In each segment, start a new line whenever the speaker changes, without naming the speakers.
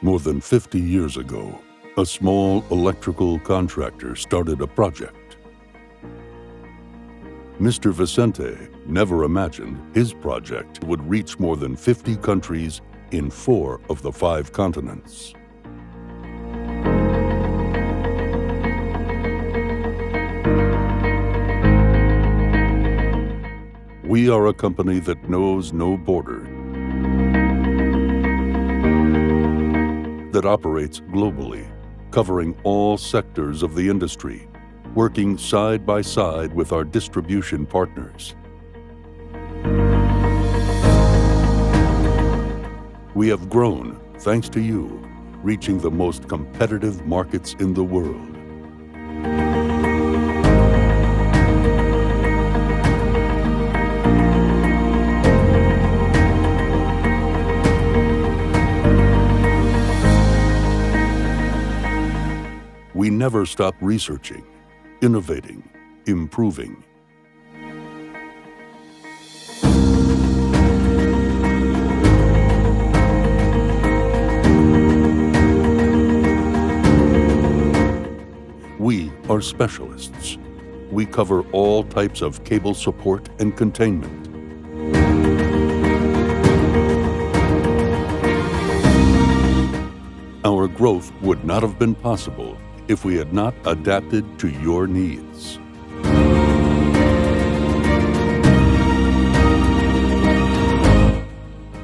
More than 50 years ago, a small electrical contractor started a project. Mr. Vicente never imagined his project would reach more than 50 countries in 4 of the 5 continents. We are a company that knows no border, that operates globally, covering all sectors of the industry, working side by side with our distribution partners. We have grown thanks to you, reaching the most competitive markets in the world. We never stop researching, innovating, improving. We are specialists. We cover all types of cable support and containment. Our growth would not have been possible if we had not adapted to your needs.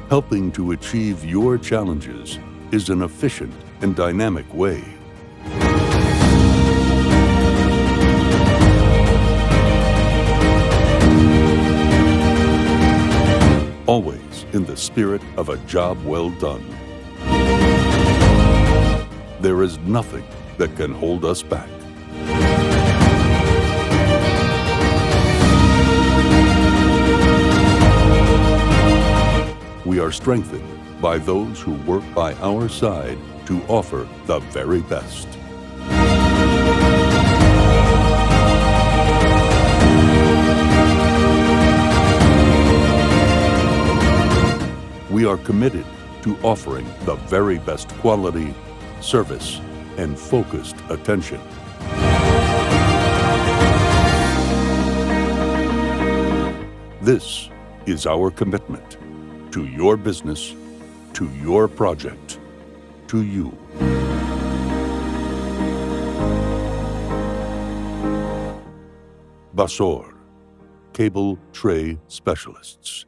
Helping to achieve your challenges is an efficient and dynamic way. Always in the spirit of a job well done. There is nothing that can hold us back. We are strengthened by those who work by our side to offer the very best. We are committed to offering the very best quality, service, and focused attention. This is our commitment to your business, to your project, to you. Basor, Cable Tray Specialists.